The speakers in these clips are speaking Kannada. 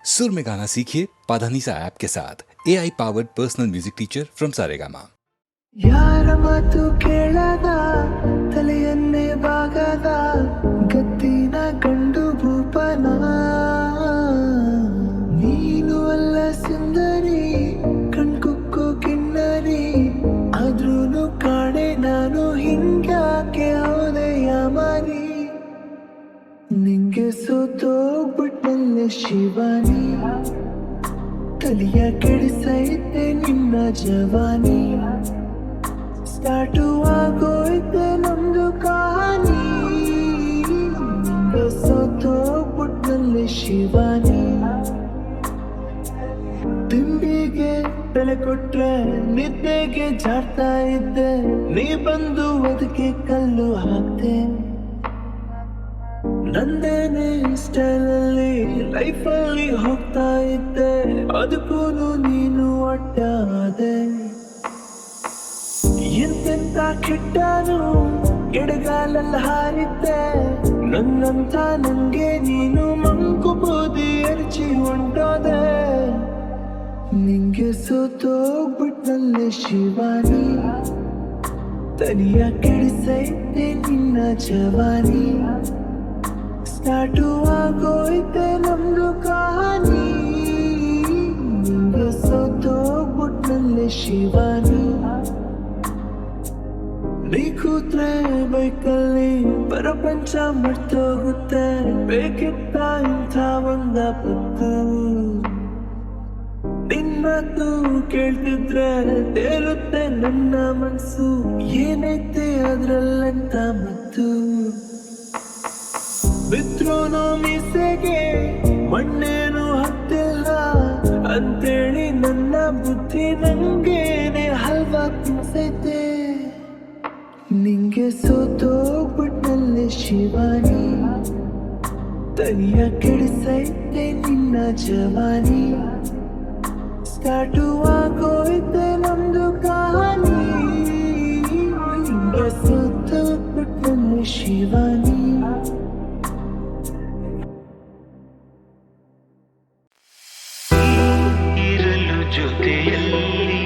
सुर में गाना सीखिए पाधानीसा ऐप के साथ AI powered personal music teacher from Saregama. ಯಾರ ಮಾತು ಕೇಳದ ತಲೆಯನ್ನೇ ಬಾಗದ ಗತ್ತಿನ ಗಂಡು ಭೂಪನ ನೀನು ಅಲ್ಲ ಸುಂದರಿ ಕಣ್ಕುಕ್ಕೋ ಕಿನ್ನರಿ ಆದ್ರೂನು ಕಾಣೆ ನಾನು ಹಿಂಗ್ಯಾಕೆ ಹೋದೆಯ ಮಾರಿ ನಿಂಗೆ ಸೋತೋಗ್ಬಿಟ್ನಲ್ಲ ಶಿವಾನಿ ತಲೆಯ ಕೆಡಿಸೈತೆ ನಿನ್ನ ಜವಾನಿ ಸ್ಟಾರ್ಟು ಆಗೋಯ್ತೆ ನಮ್ದು ಕಹಾನಿ ನಿಂಗ ಸೋತೋಗ್ಬಿಟ್ನಲ್ಲಿ ಶಿವಾನಿ ತಿಂಬಿಗೆ ಬೆಲೆ ಕೊಟ್ರೆ ನಿದ್ದೆಗೆ ಜಾಡ್ತಾ ಇದ್ದೆ ನೀ ಬಂದು ಅದಕ್ಕೆ ಕಲ್ಲು ಹಾಕ್ತೆ ನಂದೇನೆ ಸ್ಟೈಲಲ್ಲಿ ಲೈಫಲ್ಲಿ ಹೋಗ್ತಾ ಇದ್ದೆ ಅದಕ್ಕೂ ನೀನು ಅಡ್ಡಾದೆ ಎಂತೆಂತ ಕೆಟ್ಟನು ಎಡಗಾಲಲ್ಲಿ ಹಾರಿದ್ದೆ ನನ್ನಂತ ನಂಗೆ ನೀನು ಮಂಕು ಬೂದಿ ಎರಚಿ ಹೊಂಟೋದೆ ನಿಂಗೆ ಸೋತೋಗ್ಬಿಟ್ನಲ್ಲೇ ಶಿವಾನಿ ತನಿಯ ಕೆಡಿಸೈತೆ ನಿನ್ನ ಜವಾನಿ ಸ್ಟಾರ್ಟು ಆಗೋಯ್ತೆ ನಮ್ದು ಕಹಾನಿ ನಿಂಗೆ ಸೋತೋಗ್ಬಿಟ್ನಲ್ಲೇ ಶಿವಾನಿ ನೀ ಕೂತ್ರೆ ಬೈಕಲ್ಲಿ ಪ್ರಪಂಚ ಮರ್ತೋಗುತ್ತೆ ಬೇಕಿತ್ತ ಇಂಥ ಒಂದ ಪತ್ತು ನಿನ್ನದು ಕೇಳ್ತಿದ್ರೆ ತೇರುತ್ತೆ ನನ್ನ ಮನ್ಸು ಏನೈತೆ ಅದ್ರಲ್ಲಂತ ಮತ್ತು ಬಿದ್ರೂನು ಮೀಸೆಗೆ ಮಣ್ಣೇನು ಹತ್ತಿಲ್ಲ ಅಂತೇಳಿ ನನ್ನ ಬುದ್ಧಿ ನಂಗೇನೆ ಹಲ್ವಾ ತಿನ್ಸೈತೆ ನಿಂಗೆ ಸೋತೋಗ್ಬಿಟ್ನಲ್ಲೇ ಶಿವಾನಿ ತನಿಯ ಕೆಡಿಸೈತೆ ನಿನ್ನ ಜವಾನಿ ಸ್ಟಾರ್ಟು ಆಗೋಯ್ತೆ ನಮ್ದು ಕಹಾನಿ ನಿಂಗೆ ಸೋತೋಗ್ಬಿಟ್ನಲ್ಲೇ ಶಿವಾನಿ ಜೊತೆಯಲ್ಲಿ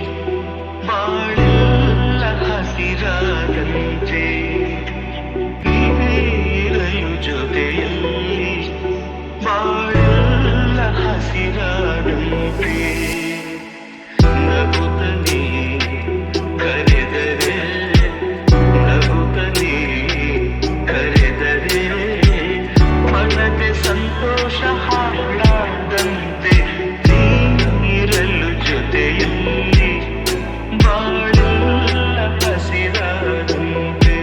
ಬಾಳೆಲ್ಲ ಹಸಿರಾದಂತೆ ನೀರಲು ಜೊತೆಯಲ್ಲಿ ಬಾಳೆಲ್ಲ ಹಸಿರಾದಂತೆ ನಗುತ್ತನೆ ಕರೆದರೆ ನಗುತ್ತನೆ ಕರೆದರೆ ಮನದೆ ಸಂತೋಷ ಹಾಡಾದಂತೆ ನೀರಲು ಜೊತೆಯಲ್ಲಿ ಬಾಳೆಲ್ಲ ಹಸಿರಾದಂತೆ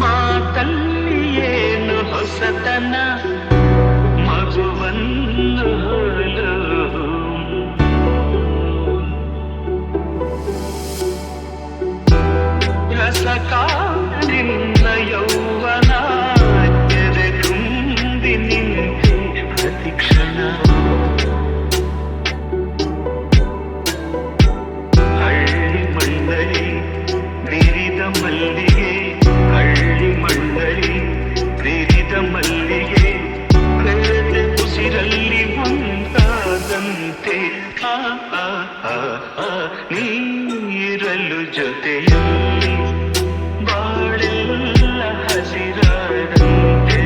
ಮಾತಲ್ಲಿ ಏನು ಹೊಸತನ ಮಗುವನ್ನು ಹೋಲು ರಸಕಾರಿನ ಯೌವನ ಎದೆ ತುಂಬಿ ನಿಂತೆ ಪ್ರತಿಕ್ಷಣ ಹಳ್ಳಿ ಮಣ್ಣಲಿ ಬಿರಿದ ಮಲ್ಲಿಗೆ ಹಳ್ಳಿ ಮಣ್ಣಲಿ ಬಿರಿದ ಮಲ್ಲಿಗೆ ಕಳೆದ ಉಸಿರಲ್ಲಿ ಒಂದಾದಂತೆ ನೀರಲು ಜೊತೆಯಲ್ಲಿ ಬಾಳೆಲ್ಲ ಹಸಿರಾದಂತೆ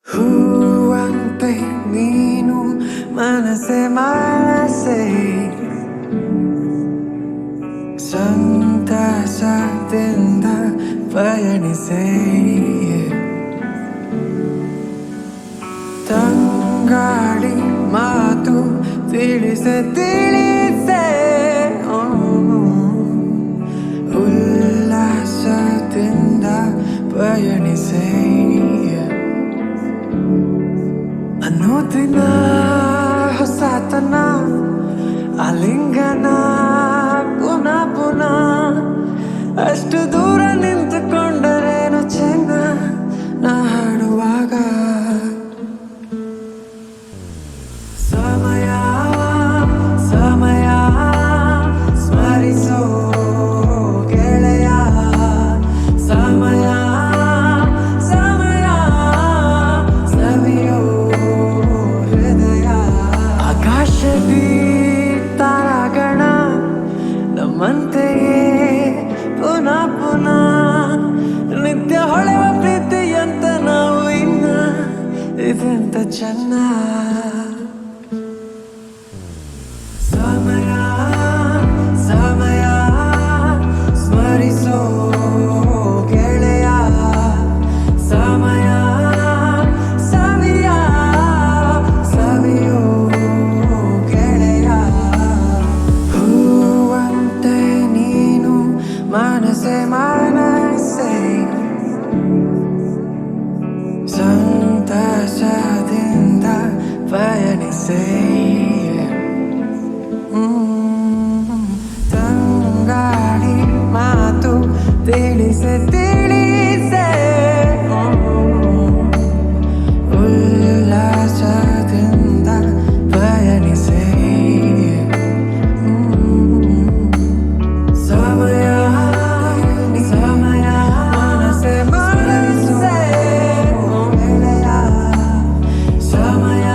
ಹೂವಂತೆ ನೀನು ಮನಸೆ ಮನಸೆ ಸಂತಸದಿಂದ ಪಯಣಿಸೆ ತಂಗಾಳಿ ಮಾತು ತಿಳಿಸೆ ತಿಳಿಸೆ ಉಲ್ಲಾಸದಿಂದ ಪಯಣಿಸೆ ಅನ್ನೋದಿನ ಹೊಸತನ ಆಲಿಂಗನ ಪುನಃ ಚೆನ್ನ ಸಮಯ ಸಮಯ ಸ್ಮರಿಸೋ ಗೆಳೆಯ ಸಮಯ ಸವಿಯ ಸವಿಯೋ ಗೆಳೆಯ ಹೂವಂತೆ ನೀನು ಮನಸೆ ಮನಸ್ಸೆ ಸಂತಸದಿಂದ ಪಯಣಿಸೆ ತಂಗಾಳಿ ಮಾತು ತಿಳಿಸೆ ತಿಳಿಸೆ ಉಲ್ಲಾಸದಿಂದ ಪಯಣಿಸೆ ಸಮಯ ಸಮಯ ಮನಸೆ ಮನಸ್ಸೆ ಗೆಳೆಯ ಸಮಯ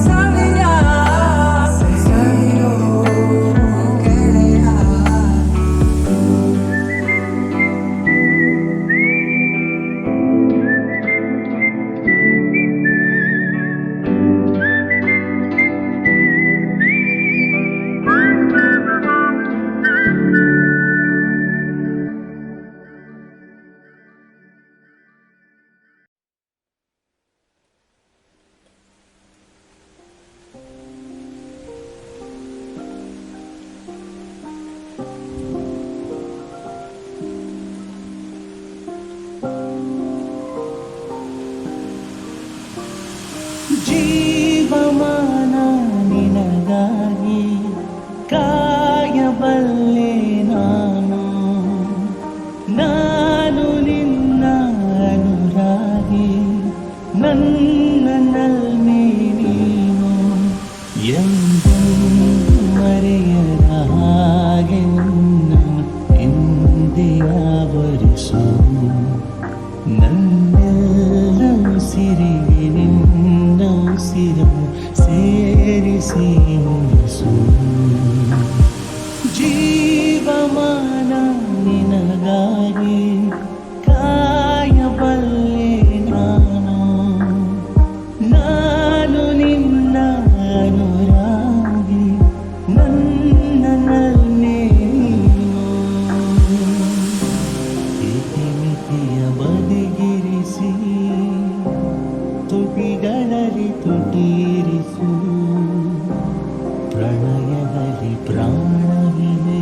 ಸಮಯ ಸವಿಯೋ ಗೆಳೆಯ ಜೀವಮಾನ ನಿನಗಾಗಿ ಕಾಯಬಲ್ಲೆ ನಾನು ನಾನು ನಿನ್ನ ಅನುರಾಗಿ ನನ್ನನ್ನೇ ನೀನು ಎಂದೆಂದೂ ಮರೆಯದ ಹಾಗೆ ಎಂದೇ ಆವರಿಸು ನನ್ನೆಲ್ಲ ಉಸಿರಿಗೆ ನಿನ್ನ ಉಸಿರು ಸೇರಿಸಿ ಮುಗಿಸು ಜೀವಮಾನ ನಿನಗಾಗಿ ಕಾಯಬಲ್ಲೆ ನಾನು ನಾನು ನಿನ್ನ ಅನುರಾಗಿ ನನ್ನನ್ನೇ ನೀನು ಇತಿಮಿತಿಯ ಬದಿಗಿರಿಸಿ ತುಟಿಗಳಲ್ಲಿ ತುಟಿರಿಸು ಪ್ರಣಯದಲ್ಲಿ ಪ್ರಾಣವಿದೆ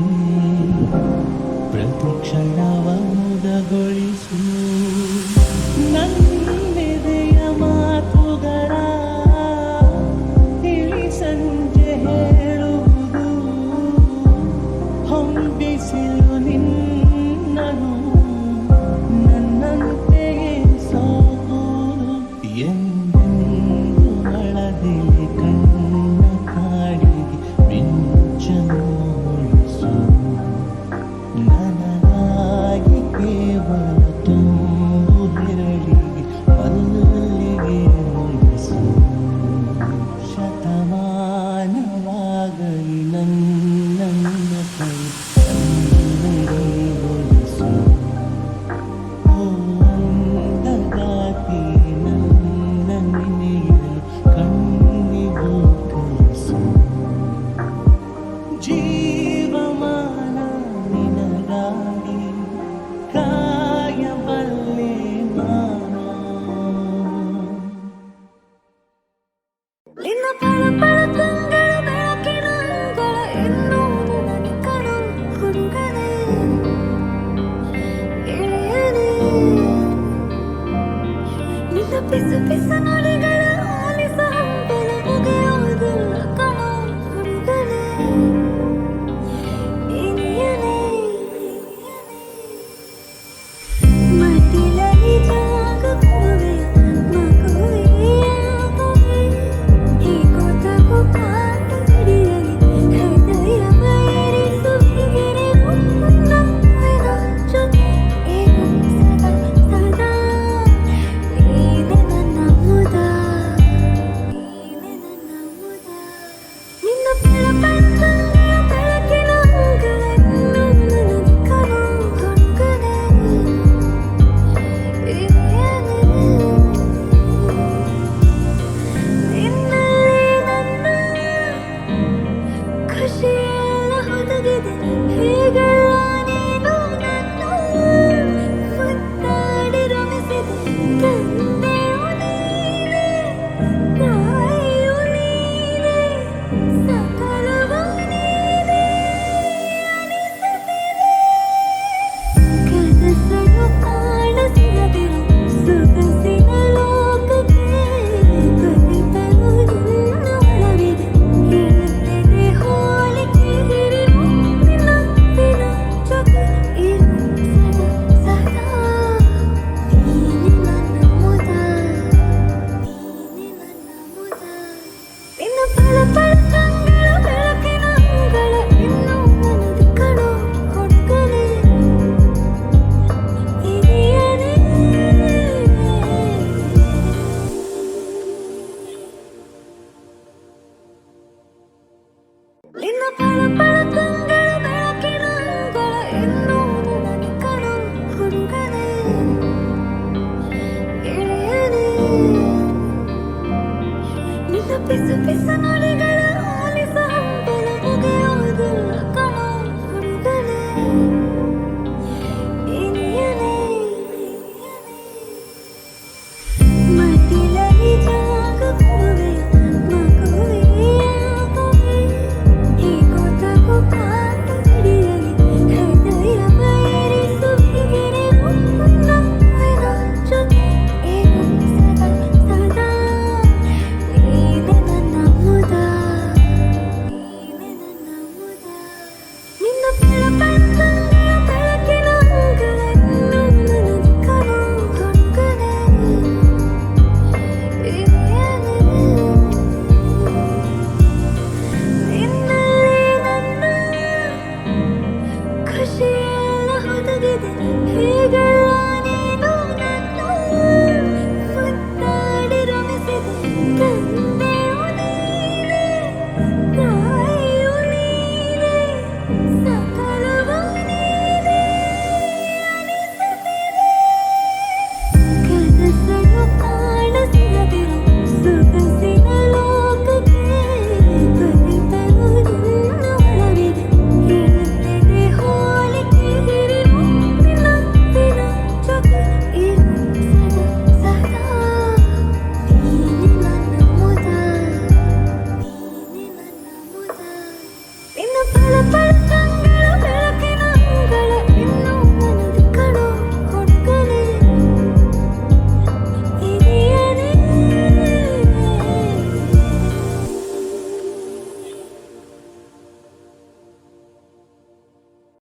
ಪ್ರತಿಕ್ಷಣವ ಮುದಗೊಳಿಸು ನನ್ನೆದೆಯ ಮಾತುಗಳ ತಿಳಿ ಸಂಜೆ ಹೇಳುವುದು ಹೊಂಬಿಸಿಲು ನಿನ್ನನು